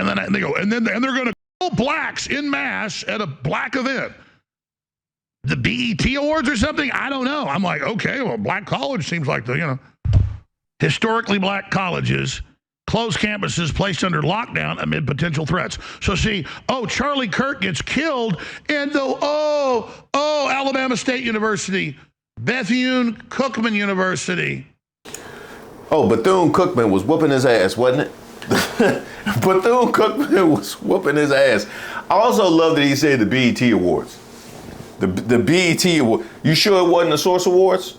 And then they go, and they're going to kill blacks in mass at a black event. The BET Awards or something? I don't know. I'm like, okay, well, black college seems like the, historically black colleges, closed campuses placed under lockdown amid potential threats. So see, Charlie Kirk gets killed, and Alabama State University, Bethune-Cookman University. Oh, Bethune-Cookman was whooping his ass, wasn't it? Bethune-Cookman was whooping his ass. I also love that he said the BET Awards. The BET Award. You sure it wasn't the Source Awards?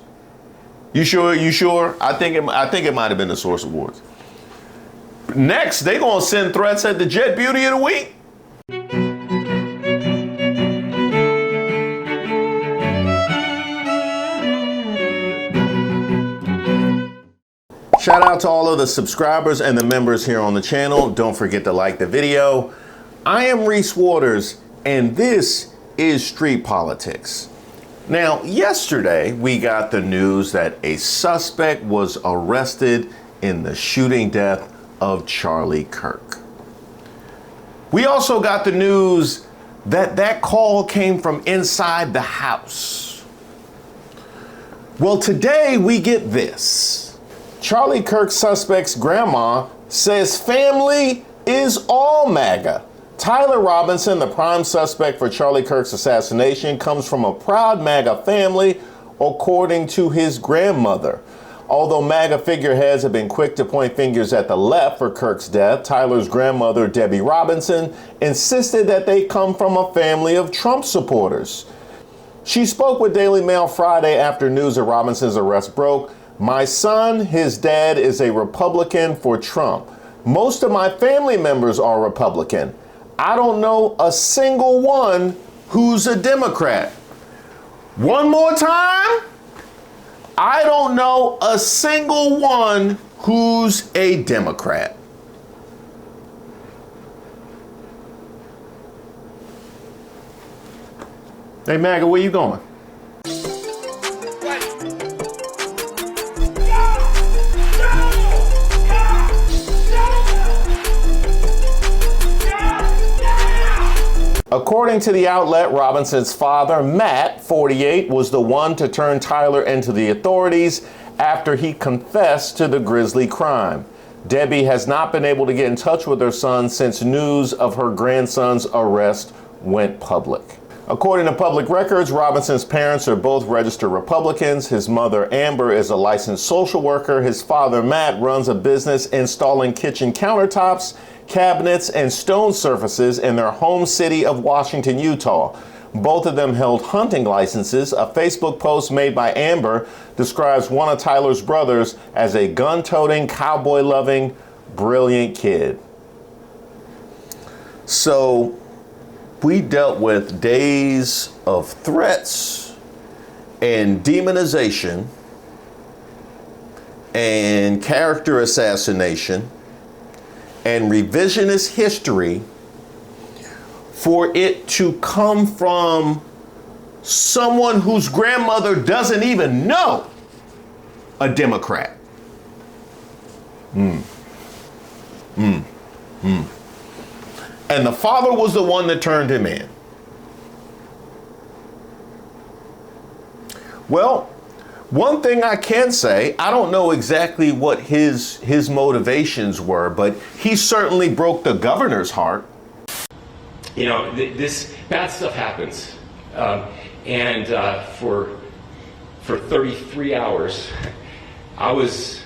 You sure? I think it might have been the Source Awards. Next, they gonna send threats at the Jet Beauty of the Week. Shout out to all of the subscribers and the members here on the channel. Don't forget to like the video. I am Reese Waters, and this is Street Politics. Now, yesterday we got the news that a suspect was arrested in the shooting death of Charlie Kirk. We also got the news that that call came from inside the house. Well, today we get this. Charlie Kirk suspect's grandma says family is all MAGA. Tyler Robinson, the prime suspect for Charlie Kirk's assassination, comes from a proud MAGA family, according to his grandmother. Although MAGA figureheads have been quick to point fingers at the left for Kirk's death, Tyler's grandmother, Debbie Robinson, insisted that they come from a family of Trump supporters. She spoke with Daily Mail Friday after news of Robinson's arrest broke. My son, his dad, is a Republican for Trump. Most of my family members are Republican. I don't know a single one who's a Democrat. One more time. I don't know a single one who's a Democrat. Hey, MAGA, where you going? According to the outlet, Robinson's father, Matt, 48, was the one to turn Tyler into the authorities after he confessed to the grisly crime. Debbie has not been able to get in touch with her son since news of her grandson's arrest went public. According to public records, Robinson's parents are both registered Republicans. His mother, Amber, is a licensed social worker. His father, Matt, runs a business installing kitchen countertops, cabinets, and stone surfaces in their home city of Washington, Utah. Both of them held hunting licenses. A Facebook post made by Amber describes one of Tyler's brothers as a gun-toting, cowboy-loving, brilliant kid. So we dealt with days of threats and demonization and character assassination and revisionist history for it to come from someone whose grandmother doesn't even know a Democrat. And the father was the one that turned him in. Well, one thing I can say, I don't know exactly what his motivations were, but he certainly broke the governor's heart. You know, this bad stuff happens, and for 33 hours, I was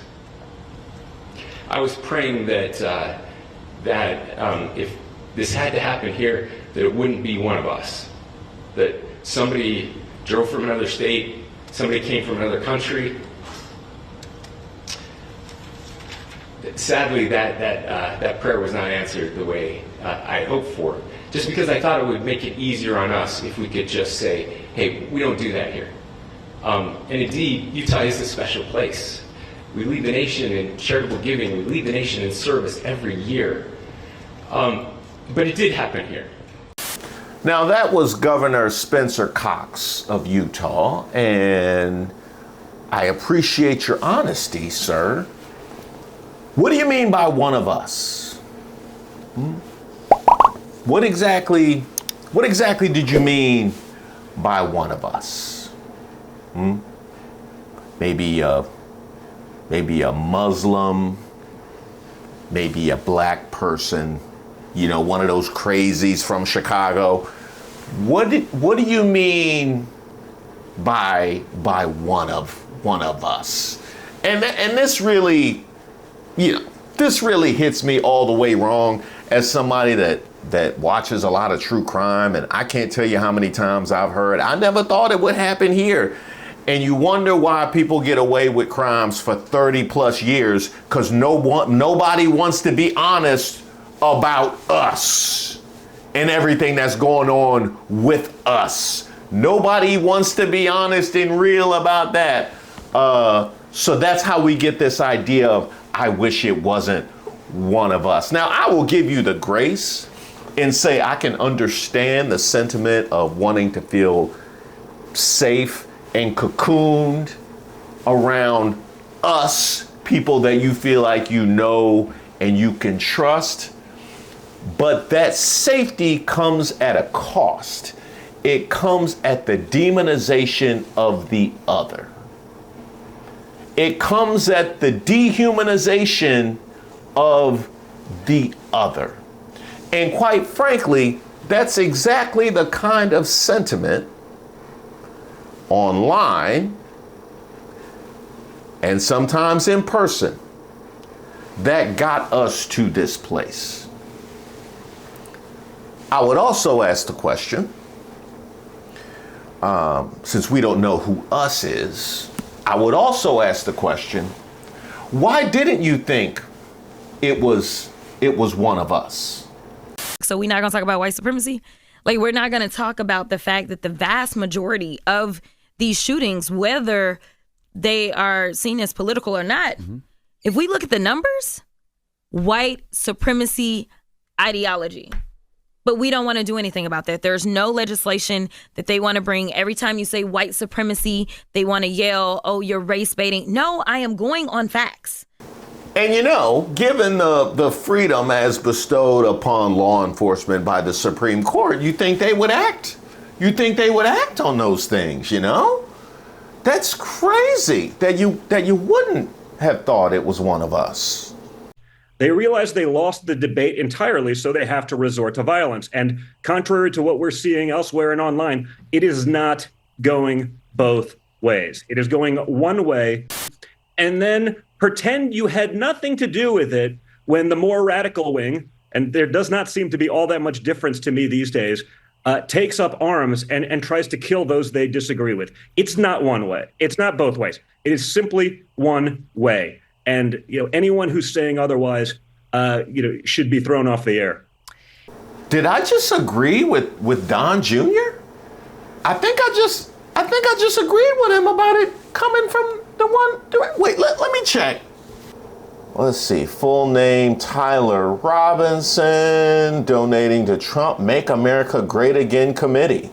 praying that if this had to happen here, that it wouldn't be one of us, that somebody drove from another state, somebody came from another country. Sadly, that prayer was not answered the way I hoped for, just because I thought it would make it easier on us if we could just say, hey, we don't do that here. And indeed, Utah is a special place. We lead the nation in charitable giving. We lead the nation in service every year. But it did happen here. Now, that was Governor Spencer Cox of Utah, and I appreciate your honesty, sir. What do you mean by one of us? What exactly did you mean by one of us? Maybe a Muslim, maybe a black person, you know, one of those crazies from Chicago. What do you mean by one of us? And this really, you know, this really hits me all the way wrong as somebody that watches a lot of true crime, and I can't tell you how many times I've heard, I never thought it would happen here. And you wonder why people get away with crimes for 30 plus years, because nobody wants to be honest about us and everything that's going on with us. Nobody wants to be honest and real about that. So that's how we get this idea of, I wish it wasn't one of us. Now, I will give you the grace and say I can understand the sentiment of wanting to feel safe and cocooned around us, people that you feel like you know and you can trust. But that safety comes at a cost. It comes at the demonization of the other. It comes at the dehumanization of the other. And quite frankly, that's exactly the kind of sentiment online and sometimes in person that got us to this place. I would also ask the question, since we don't know who us is, I would also ask the question, why didn't you think it was one of us? So we're not going to talk about white supremacy? Like, we're not going to talk about the fact that the vast majority of these shootings, whether they are seen as political or not, if we look at the numbers, white supremacy ideology. But we don't want to do anything about that. There's no legislation that they want to bring. Every time you say white supremacy, they want to yell, oh, you're race baiting. No, I am going on facts. And you know, given the freedom as bestowed upon law enforcement by the Supreme Court, you think they would act. You think they would act on those things, you know? That's crazy that you wouldn't have thought it was one of us. They realize they lost the debate entirely, so they have to resort to violence. And contrary to what we're seeing elsewhere and online, it is not going both ways. It is going one way, and then pretend you had nothing to do with it when the more radical wing, and there does not seem to be all that much difference to me these days, takes up arms and tries to kill those they disagree with. It's not one way. It's not both ways. It is simply one way. And anyone who's saying otherwise, should be thrown off the air. Did I just agree with Don Jr.? I think I just agreed with him about it coming from the one. Wait, let me check. Let's see. Full name: Tyler Robinson, donating to Trump Make America Great Again committee.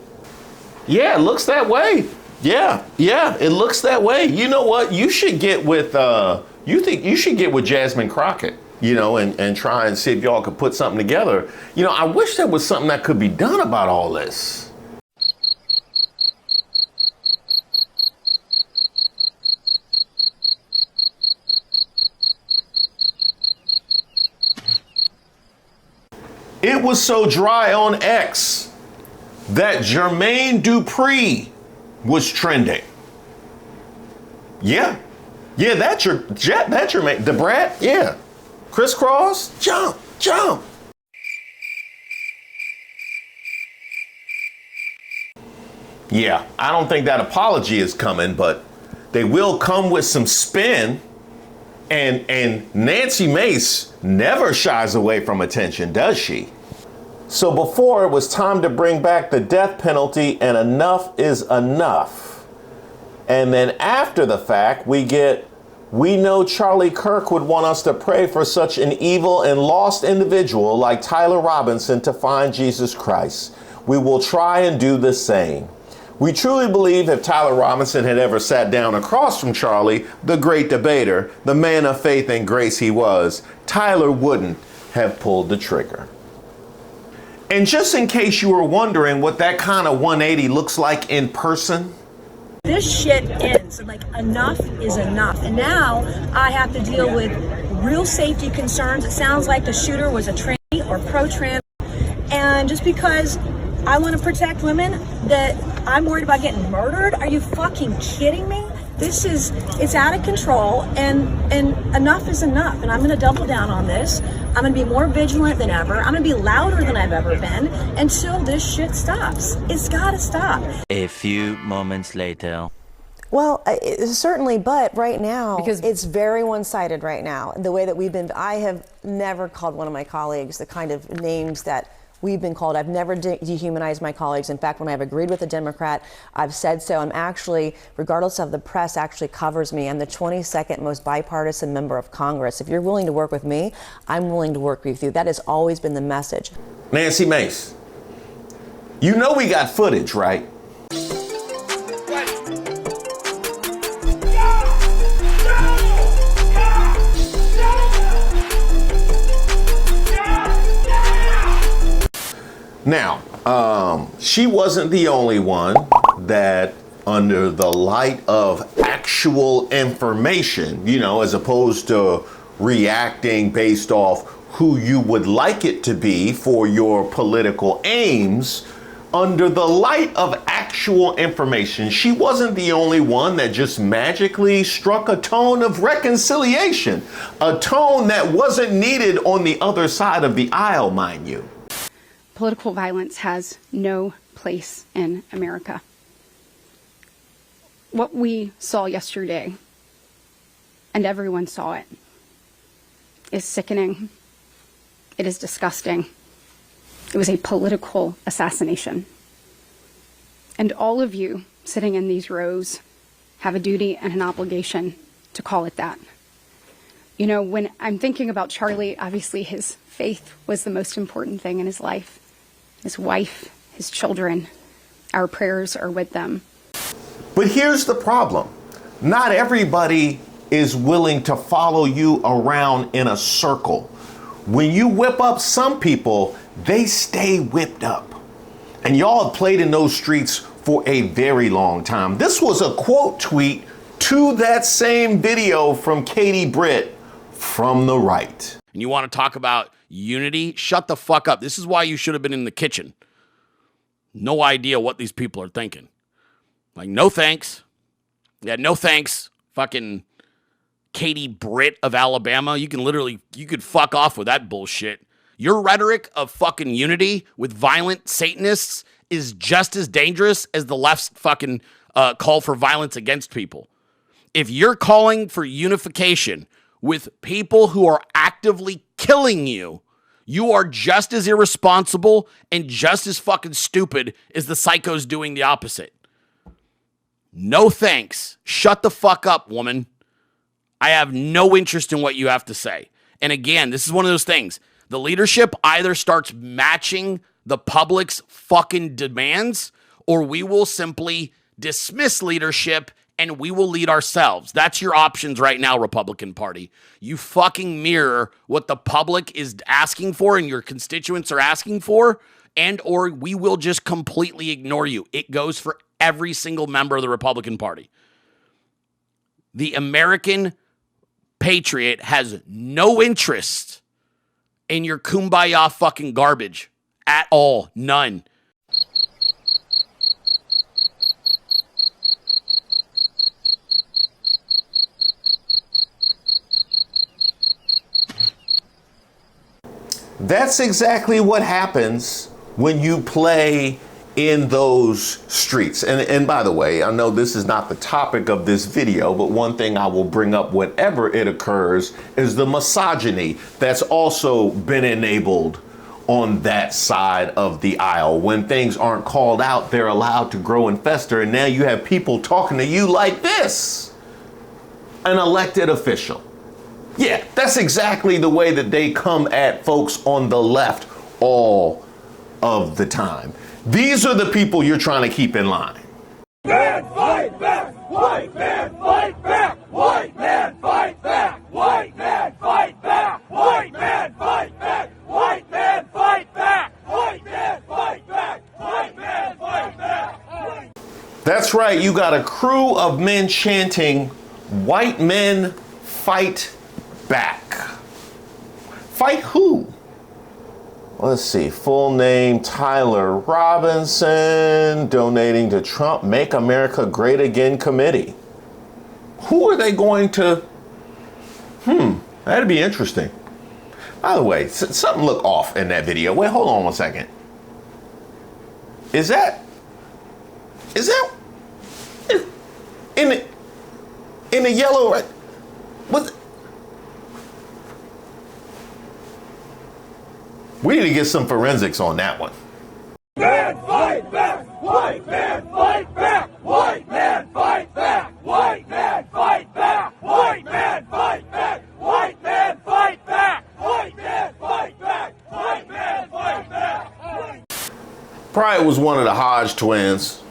Yeah, it looks that way. Yeah, it looks that way. You know what? You should get with you should get with Jasmine Crockett, and try and see if y'all could put something together. I wish there was something that could be done about all this. It was so dry on X that Jermaine Dupri was trending. Yeah, that's your Jermaine. The brat, yeah. Crisscross, jump. Yeah, I don't think that apology is coming, but they will come with some spin. And Nancy Mace never shies away from attention, does she? So before it was time to bring back the death penalty and enough is enough. And then after the fact, we know Charlie Kirk would want us to pray for such an evil and lost individual like Tyler Robinson to find Jesus Christ. We will try and do the same. We truly believe if Tyler Robinson had ever sat down across from Charlie, the great debater, the man of faith and grace he was, Tyler wouldn't have pulled the trigger. And just in case you were wondering what that kind of 180 looks like in person, this shit ends. Like, enough is enough. And now I have to deal with real safety concerns. It sounds like the shooter was a tranny or pro-trans. And just because I want to protect women, that I'm worried about getting murdered? Are you fucking kidding me? It's out of control, and enough is enough. And I'm going to double down on this. I'm going to be more vigilant than ever. I'm going to be louder than I've ever been until this shit stops. It's got to stop. A few moments later. Well, certainly, but right now, because it's very one-sided right now. The way that I have never called one of my colleagues the kind of names that we've been called. I've never dehumanized my colleagues. In fact, when I've agreed with a Democrat, I've said so. I'm actually, regardless of the press actually covers me, I'm the 22nd most bipartisan member of Congress. If you're willing to work with me, I'm willing to work with you. That has always been the message. Nancy Mace, you know we got footage, right? Now, she wasn't the only one that, under the light of actual information, as opposed to reacting based off who you would like it to be for your political aims, under the light of actual information, she wasn't the only one that just magically struck a tone of reconciliation, a tone that wasn't needed on the other side of the aisle, mind you. Political violence has no place in America. What we saw yesterday, and everyone saw it, is sickening. It is disgusting. It was a political assassination. And all of you sitting in these rows have a duty and an obligation to call it that. When I'm thinking about Charlie, obviously his faith was the most important thing in his life. His wife, his children, our prayers are with them. But here's the problem. Not everybody is willing to follow you around in a circle. When you whip up some people, they stay whipped up. And y'all have played in those streets for a very long time. This was a quote tweet to that same video from Katie Britt from the right. And you want to talk about unity? Shut the fuck up. This is why you should have been in the kitchen. No idea what these people are thinking. Like, no thanks. Yeah, no thanks. Fucking Katie Britt of Alabama. You could fuck off with that bullshit. Your rhetoric of fucking unity with violent Satanists is just as dangerous as the left's fucking call for violence against people. If you're calling for unification with people who are actively killing you, you are just as irresponsible and just as fucking stupid as the psychos doing the opposite. No thanks. Shut the fuck up, woman. I have no interest in what you have to say. And again, this is one of those things. The leadership either starts matching the public's fucking demands, or we will simply dismiss leadership and we will lead ourselves. That's your options right now, Republican Party. You fucking mirror what the public is asking for and your constituents are asking for, and or we will just completely ignore you. It goes for every single member of the Republican Party. The American patriot has no interest in your kumbaya fucking garbage at all. None. That's exactly what happens when you play in those streets. And by the way, I know this is not the topic of this video, but one thing I will bring up whenever it occurs is the misogyny that's also been enabled on that side of the aisle. When things aren't called out, they're allowed to grow and fester. And now you have people talking to you like this, an elected official. Yeah, that's exactly the way that they come at folks on the left all of the time. These are the people you're trying to keep in line. Man, fight back! White man, fight back! White man, fight back! White man, fight back! White man, fight back! White man, fight back! White man! That's right, you got a crew of men chanting, "White men fight back." Fight who? Let's see, full name Tyler Robinson, donating to Trump Make America Great Again Committee. Who are they going to? That'd be interesting. By the way, something looked off in that video. Wait, hold on one second. Is that in the yellow, right? What? We need to get some forensics on that one. Man fight back! White man fight back! White man fight back! White man fight back! White man fight back! White man fight back! White man fight back! White man fight back! Probably was one of the Hodge twins.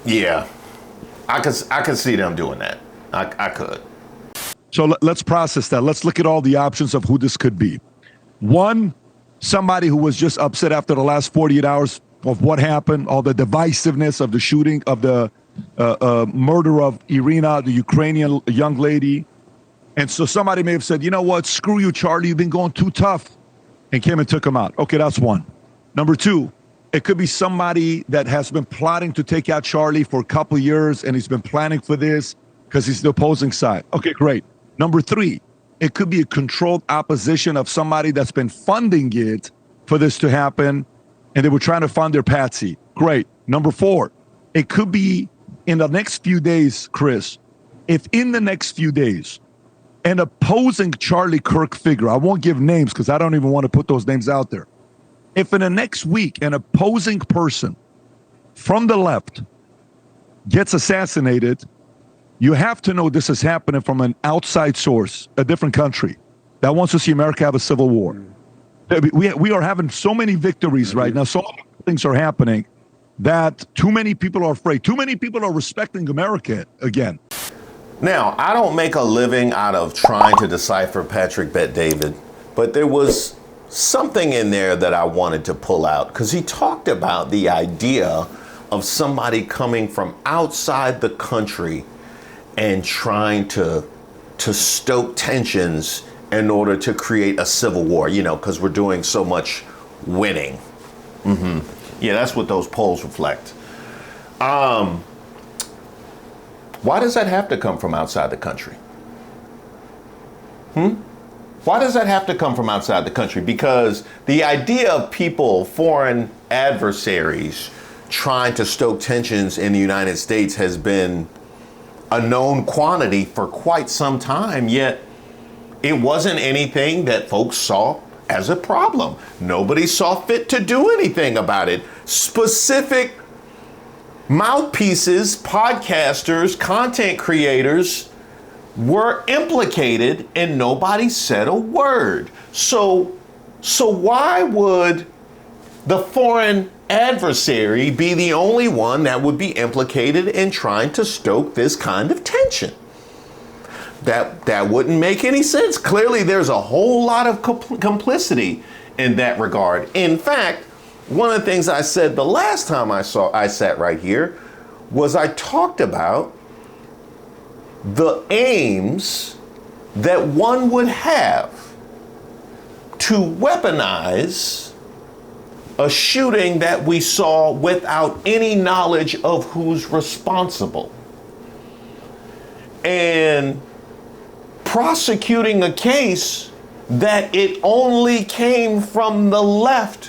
Yeah, I could see them doing that. I could. So let's process that. Let's look at all the options of who this could be. One, somebody who was just upset after the last 48 hours of what happened, all the divisiveness of the shooting, of the murder of Irina, the Ukrainian young lady. And so somebody may have said, you know what, screw you, Charlie, you've been going too tough, and came and took him out. Okay, that's one. Number two, it could be somebody that has been plotting to take out Charlie for a couple of years, and he's been planning for this because he's the opposing side. Okay, great. Number three, it could be a controlled opposition of somebody that's been funding it for this to happen, and they were trying to fund their patsy. Great. Number four, it could be in the next few days, Chris, if in the next few days, an opposing Charlie Kirk figure, I won't give names because I don't even want to put those names out there. If in the next week, an opposing person from the left gets assassinated, you have to know this is happening from an outside source, a different country that wants to see America have a civil war. We are having so many victories right now. So many things are happening that too many people are afraid. Too many people are respecting America again. Now, I don't make a living out of trying to decipher Patrick Bet-David, but there was something in there that I wanted to pull out because he talked about the idea of somebody coming from outside the country and trying to stoke tensions in order to create a civil war, you know, because we're doing so much winning. Yeah, that's what those polls reflect. Why does that have to come from outside the country? Why does that have to come from outside the country? Because the idea of people, foreign adversaries, trying to stoke tensions in the United States has been a known quantity for quite some time, yet it wasn't anything that folks saw as a problem. Nobody saw fit to do anything about it. Specific mouthpieces, podcasters, content creators were implicated and nobody said a word. So why would the foreign adversary be the only one that would be implicated in trying to stoke this kind of tension? That wouldn't make any sense. Clearly, there's a whole lot of complicity in that regard. In fact, one of the things I said the last time I sat right here was I talked about the aims that one would have to weaponize a shooting that we saw without any knowledge of who's responsible. And prosecuting a case that it only came from the left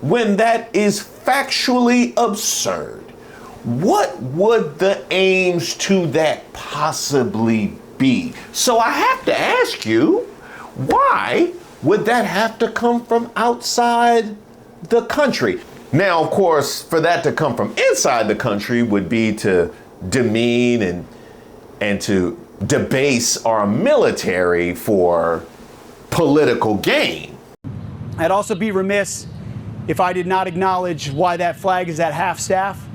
when that is factually absurd. What would the aims to that possibly be? So I have to ask you, why would that have to come from outside the country? Now, of course, for that to come from inside the country would be to demean and to debase our military for political gain. I'd also be remiss if I did not acknowledge why that flag is at half staff.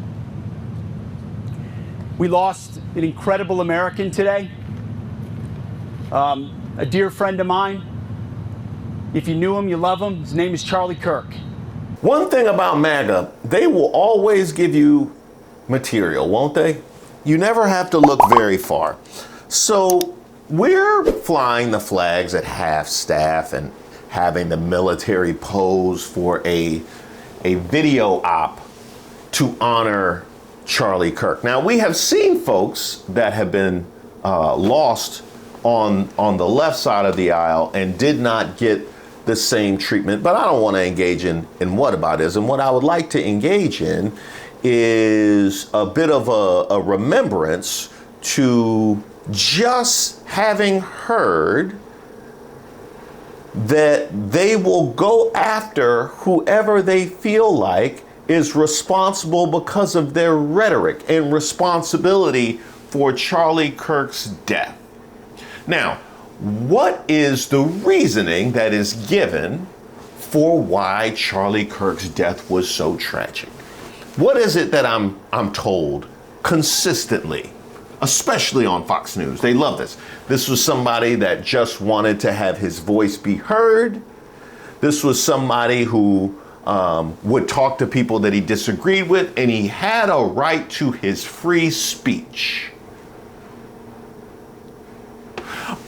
We lost an incredible American today, a dear friend of mine. If you knew him, you love him. His name is Charlie Kirk. One thing about MAGA, they will always give you material, won't they? You never have to look very far. So we're flying the flags at half-staff and having the military pose for a video op to honor Charlie Kirk. Now, we have seen folks that have been lost on the left side of the aisle and did not get the same treatment, but I don't want to engage in whataboutism. What I would like to engage in is a bit of a remembrance to just having heard that they will go after whoever they feel like is responsible because of their rhetoric and responsibility for Charlie Kirk's death. Now, what is the reasoning that is given for why Charlie Kirk's death was so tragic? What is it that I'm told consistently, especially on Fox News? They love this. This was somebody that just wanted to have his voice be heard. This was somebody who would talk to people that he disagreed with, and he had a right to his free speech.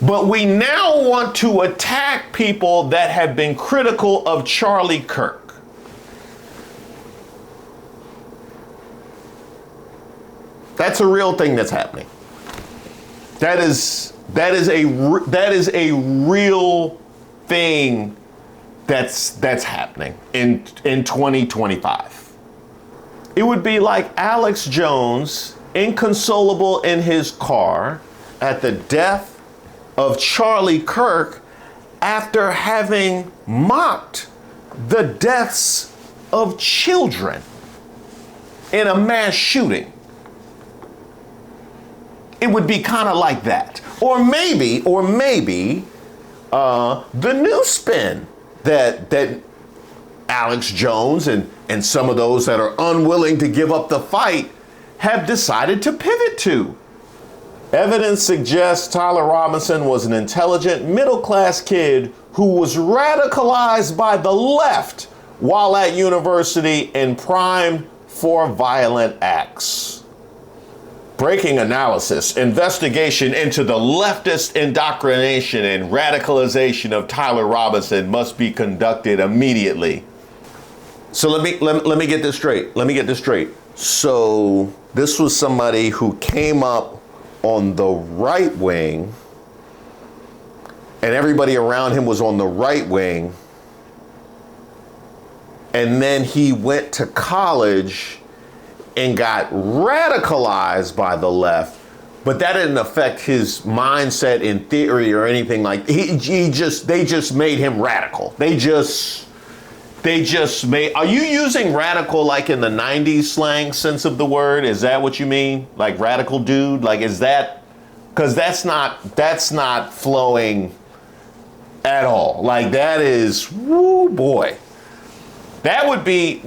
But we now want to attack people that have been critical of Charlie Kirk. That's a real thing that's happening. That is a real thing that's happening in 2025. It would be like Alex Jones, inconsolable in his car at the death of Charlie Kirk after having mocked the deaths of children in a mass shooting. It would be kind of like that. Or maybe the new spin that Alex Jones and some of those that are unwilling to give up the fight have decided to pivot to. Evidence suggests Tyler Robinson was an intelligent, middle-class kid who was radicalized by the left while at university and primed for violent acts. Breaking analysis, investigation into the leftist indoctrination and radicalization of Tyler Robinson must be conducted immediately. So let me get this straight. So this was somebody who came up on the right wing, and everybody around him was on the right wing, and then he went to college and got radicalized by the left, but that didn't affect his mindset in theory or anything like that. They just made him radical. They just made, are you using radical like in the 90s slang sense of the word? Is that what you mean? Like radical dude? Like, is that, because that's not flowing at all. Like that is, woo boy. That would be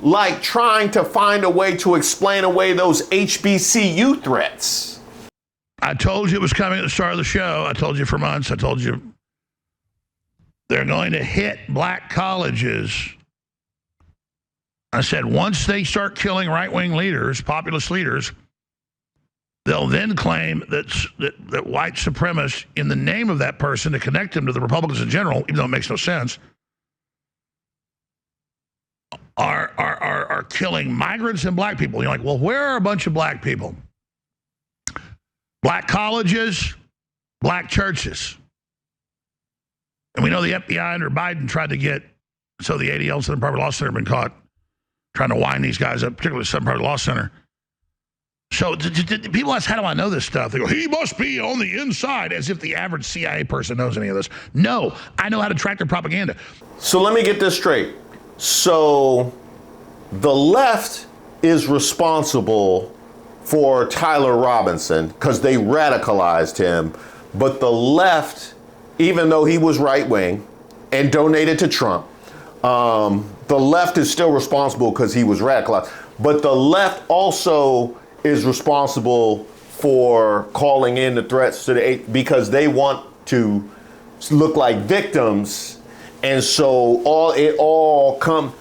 like trying to find a way to explain away those HBCU threats. I told you it was coming at the start of the show. I told you for months. I told you they're going to hit black colleges. I said once they start killing right-wing leaders, populist leaders, they'll then claim that white supremacists, in the name of that person, to connect them to the Republicans in general, even though it makes no sense, are killing migrants and black people. You're like, well, where are a bunch of black people? Black colleges, black churches. And we know the FBI under Biden tried to get, so the ADL, Southern Poverty Law Center, have been caught trying to wind these guys up, particularly Southern Poverty Law Center. So people ask, how do I know this stuff? They go, he must be on the inside, as if the average CIA person knows any of this. No, I know how to track their propaganda. So let me get this straight. So the left is responsible for Tyler Robinson because they radicalized him, but the left, even though he was right-wing and donated to Trump, the left is still responsible because he was radicalized. But the left also is responsible for calling in the threats to because they want to look like victims. And so it all come,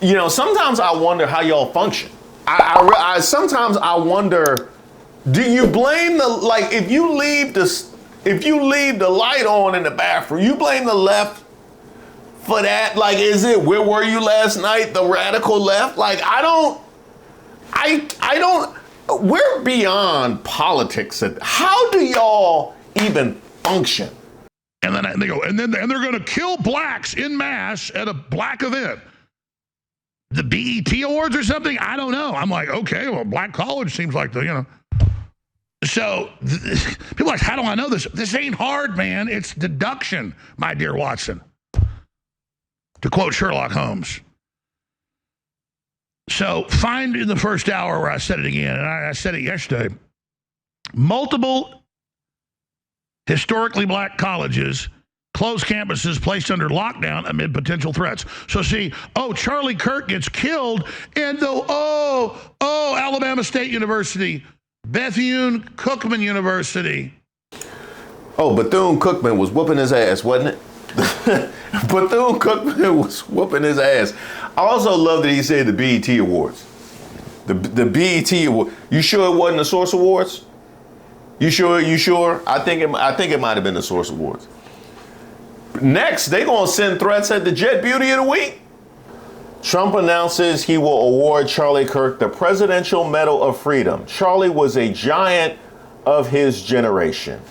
sometimes I wonder how y'all function. I sometimes I wonder, do you blame if you leave the light on in the bathroom, you blame the left for that? Like, is it, where were you last night, the radical left? Like, I don't, we're beyond politics. How do y'all even function? And then they go, and they're going to kill blacks en masse at a black event. The BET Awards or something? I don't know. I'm like, okay, well, black college seems like So people are like, how do I know this? This ain't hard, man. It's deduction, my dear Watson. To quote Sherlock Holmes. So find in the first hour where I said it again, and I said it yesterday, multiple historically black colleges closed campuses placed under lockdown amid potential threats. So see, Charlie Kirk gets killed, and Alabama State University, Bethune-Cookman University. Oh, Bethune-Cookman was whooping his ass, wasn't it? Bethune-Cookman was whooping his ass. I also love that he said the BET Awards. The BET Award. You sure it wasn't the Source Awards? You sure? I think it might have been the Source Awards. Next, they're going to send threats at the Jet Beauty of the Week. Trump announces he will award Charlie Kirk the Presidential Medal of Freedom. Charlie was a giant of his generation.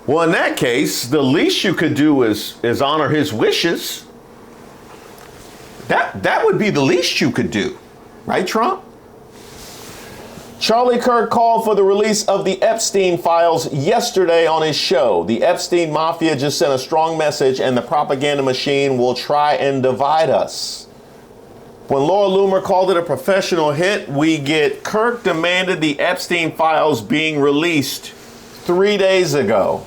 Well, in that case, the least you could do is honor his wishes. That would be the least you could do. Right, Trump? Charlie Kirk called for the release of the Epstein files yesterday on his show. The Epstein mafia just sent a strong message, and the propaganda machine will try and divide us. When Laura Loomer called it a professional hit, we get Kirk demanded the Epstein files being released 3 days ago.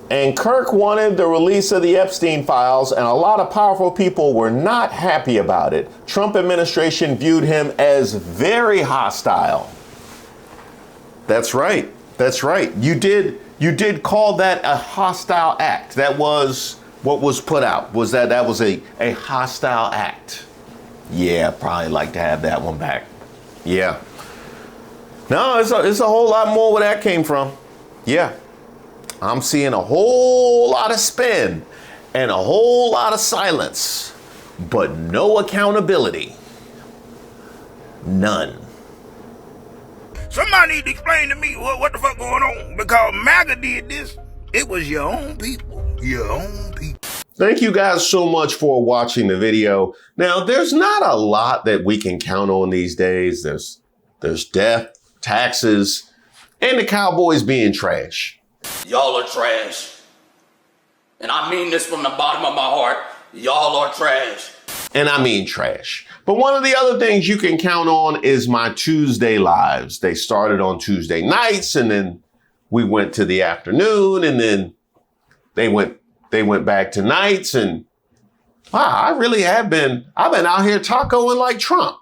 And Kirk wanted the release of the Epstein files, and a lot of powerful people were not happy about it. Trump administration viewed him as very hostile. That's right. That's right. You did call that a hostile act. That was what was put out, was that was a hostile act. Yeah, probably like to have that one back. Yeah. No, it's a whole lot more where that came from. Yeah. I'm seeing a whole lot of spin and a whole lot of silence, but no accountability. None. Somebody need to explain to me what the fuck going on, because MAGA did this. It was your own people. Your own people. Thank you guys so much for watching the video. Now, there's not a lot that we can count on these days. There's death, taxes, and the Cowboys being trash. Y'all are trash. And I mean this from the bottom of my heart. Y'all are trash. And I mean trash. But one of the other things you can count on is my Tuesday lives. They started on Tuesday nights, and then we went to the afternoon, and then they went back to nights, and wow, I've been out here tacoing like Trump.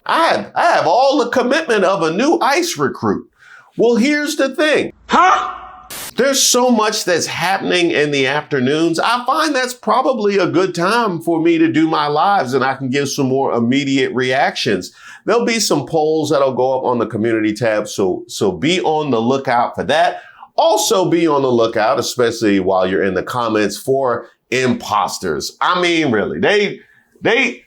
I have all the commitment of a new ICE recruit. Well, here's the thing. There's so much that's happening in the afternoons. I find that's probably a good time for me to do my lives, and I can give some more immediate reactions. There'll be some polls that'll go up on the community tab, so be on the lookout for that. Also be on the lookout, especially while you're in the comments, for imposters. I mean, really,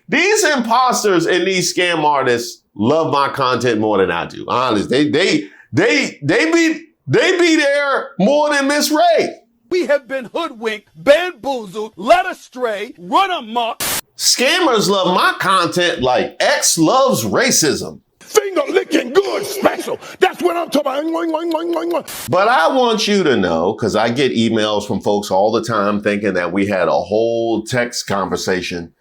these imposters and these scam artists love my content more than I do. Honestly, they be there more than Miss Ray. We have been hoodwinked, bamboozled, led astray, run amok. Scammers love my content like X loves racism. Finger licking good special. That's what I'm talking about. But I want you to know, because I get emails from folks all the time thinking that we had a whole text conversation.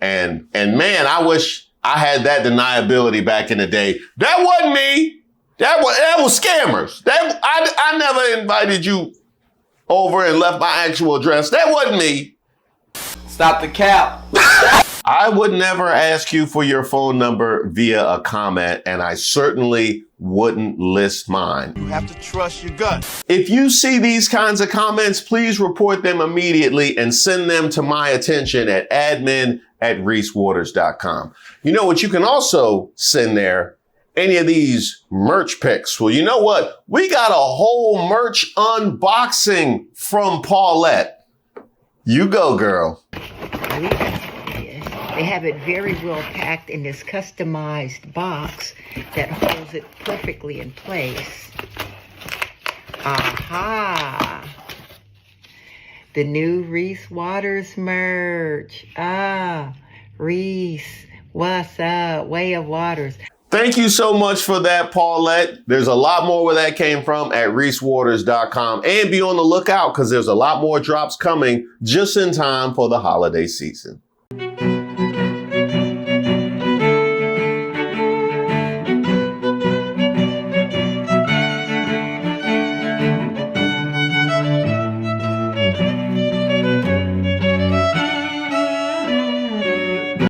And man, I wish I had that deniability back in the day. That wasn't me. That was scammers. I never invited you over and left my actual address. That wasn't me. Stop the cap. I would never ask you for your phone number via a comment, and I certainly wouldn't list mine. You have to trust your gut. If you see these kinds of comments, please report them immediately and send them to my attention at admin@reesewaters.com. You know what you can also send there? Any of these merch pics. Well, you know what? We got a whole merch unboxing from Paulette. You go, girl. They have it very well packed in this customized box that holds it perfectly in place. Aha! The new Reese Waters merch. Reese, what's up? Way of Waters. Thank you so much for that, Paulette. There's a lot more where that came from at reesewaters.com. And be on the lookout because there's a lot more drops coming just in time for the holiday season.